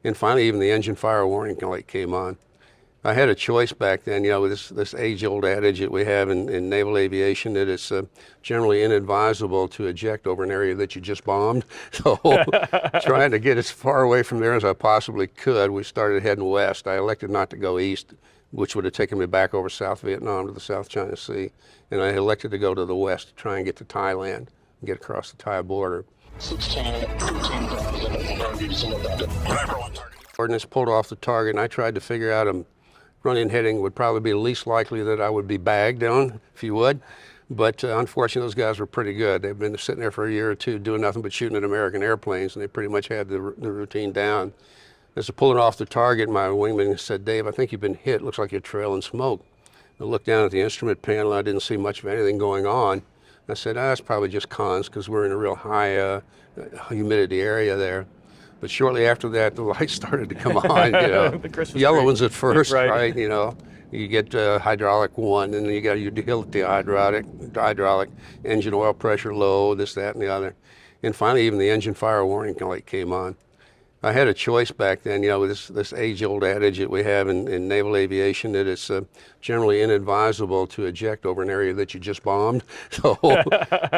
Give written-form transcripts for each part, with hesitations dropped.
And finally, even the engine fire warning light came on. I had a choice back then, with this age-old adage that we have in naval aviation that it's generally inadvisable to eject over an area that you just bombed. So trying to get as far away from there as I possibly could, we started heading west. I elected not to go east, which would have taken me back over South Vietnam to the South China Sea. And I elected to go to the west to try and get to Thailand and get across the Thai border. 15,000. Ordnance pulled off the target, and I tried to figure out a running heading would probably be the least likely that I would be bagged on, if you would. But unfortunately, those guys were pretty good. They've been sitting there for a year or two doing nothing but shooting at American airplanes, and they pretty much had the routine down. As I pulled it off the target, my wingman said, "Dave, I think you've been hit. Looks like you're trailing smoke." I looked down at the instrument panel. I didn't see much of anything going on. I said, that's probably just cons because we're in a real high humidity area there. But shortly after that, the lights started to come on, The Christmas yellow tree. ones at first, Right. right? You get hydraulic one, and then you got your utility hydraulic, engine oil pressure low, this, that, and the other. And finally, even the engine fire warning light came on. I had a choice back then, with this age-old adage that we have in naval aviation that it's generally inadvisable to eject over an area that you just bombed. So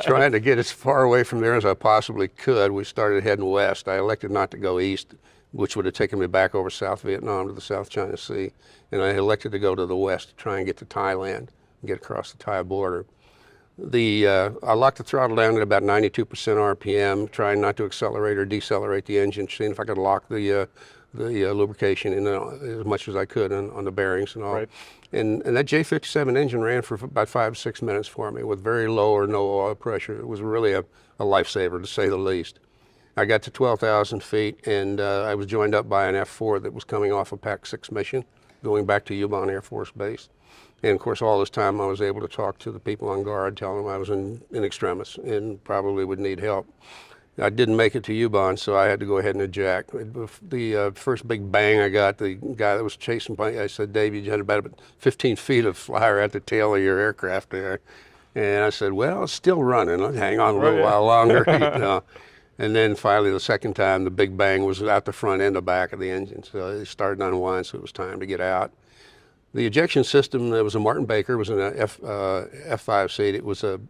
trying to get as far away from there as I possibly could, we started heading west. I elected not to go east, which would have taken me back over South Vietnam to the South China Sea. And I elected to go to the west to try and get to Thailand and get across the Thai border. I locked the throttle down at about 92% RPM, trying not to accelerate or decelerate the engine, seeing if I could lock the lubrication in as much as I could on the bearings and all. Right. And that J57 engine ran for about 5 to 6 minutes for me with very low or no oil pressure. It was really a lifesaver, to say the least. I got to 12,000 feet, and I was joined up by an F-4 that was coming off a PAC-6 mission, going back to Yubon Air Force Base. And of course, all this time I was able to talk to the people on guard, tell them I was in extremis and probably would need help. I didn't make it to Yubon, so I had to go ahead and eject. The first big bang I got, the guy that was chasing me, I said, "Dave, you had about 15 feet of flyer at the tail of your aircraft there." And I said, "Well, it's still running. Let's hang on a little while longer." And then finally, the second time, the big bang was out the front and the back of the engine. So it started to unwind, so it was time to get out. The ejection system, there was a Martin Baker, was an F5 seat. It was it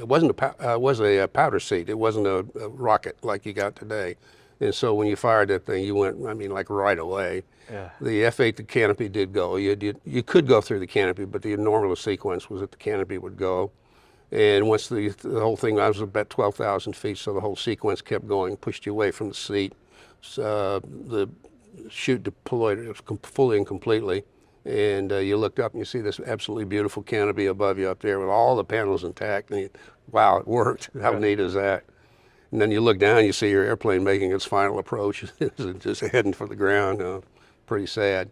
was a powder seat. It wasn't a rocket like you got today. And so when you fired that thing, you went, like right away. Yeah. The F-8, the canopy did go. You could go through the canopy, but the normal sequence was that the canopy would go. And once the whole thing, I was about 12,000 feet, so the whole sequence kept going, pushed you away from the seat. So, the chute deployed fully and completely. And you looked up and you see this absolutely beautiful canopy above you up there with all the panels intact. And wow, it worked. How neat is that? And then you look down, you see your airplane making its final approach, just heading for the ground. Pretty sad.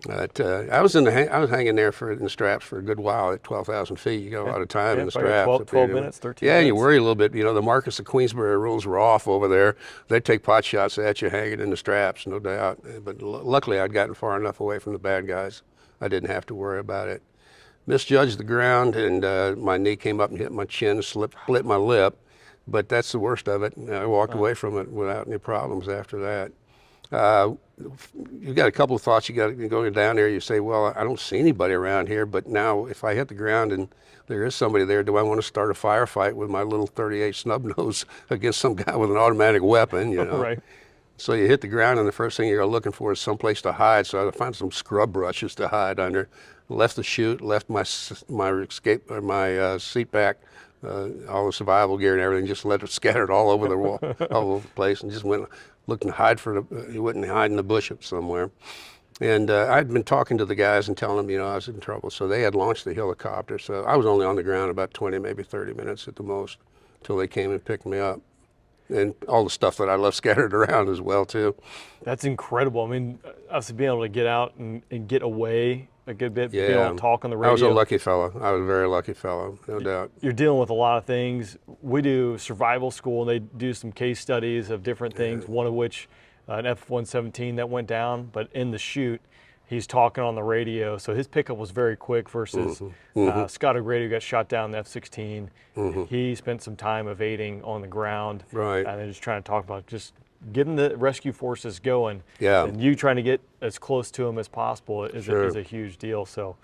But I was hanging there in the straps for a good while at 12,000 feet. You got a lot of time in the straps. 12 minutes, 13 Yeah, minutes. and you worry a little bit. The Marcus of Queensbury rules were off over there. They'd take pot shots at you hanging in the straps, no doubt. But luckily, I'd gotten far enough away from the bad guys. I didn't have to worry about it. Misjudged the ground, and my knee came up and hit my chin, split my lip. But that's the worst of it. I walked away from it without any problems after that. You've got a couple of thoughts. You go down there, you say, well, I don't see anybody around here, but now if I hit the ground and there is somebody there, do I want to start a firefight with my little 38 snub nose against some guy with an automatic weapon, Right. So you hit the ground, and the first thing you're looking for is someplace to hide. So I found some scrub brushes to hide under. Left the chute, left my escape or my seat back, all the survival gear and everything. Just let it scattered all over the wall, all over the place, and just went looking to hide you wouldn't hide in the bush somewhere. And I'd been talking to the guys and telling them, I was in trouble. So they had launched the helicopter. So I was only on the ground about 20, maybe 30 minutes at the most, until they came and picked me up. And all the stuff that I left scattered around as well, too. That's incredible. Obviously being able to get out and get away a good bit, Yeah. being able to talk on the radio. I was a lucky fellow. I was a very lucky fellow, no doubt. You're dealing with a lot of things. We do survival school, and they do some case studies of different things, one of which an F-117 that went down, but in the chute, he's talking on the radio. So his pickup was very quick versus Scott O'Grady, who got shot down in the F-16. He spent some time evading on the ground. Right. And then just trying to talk about just getting the rescue forces going, Yeah. and you trying to get as close to them as possible is, Sure. is a huge deal. So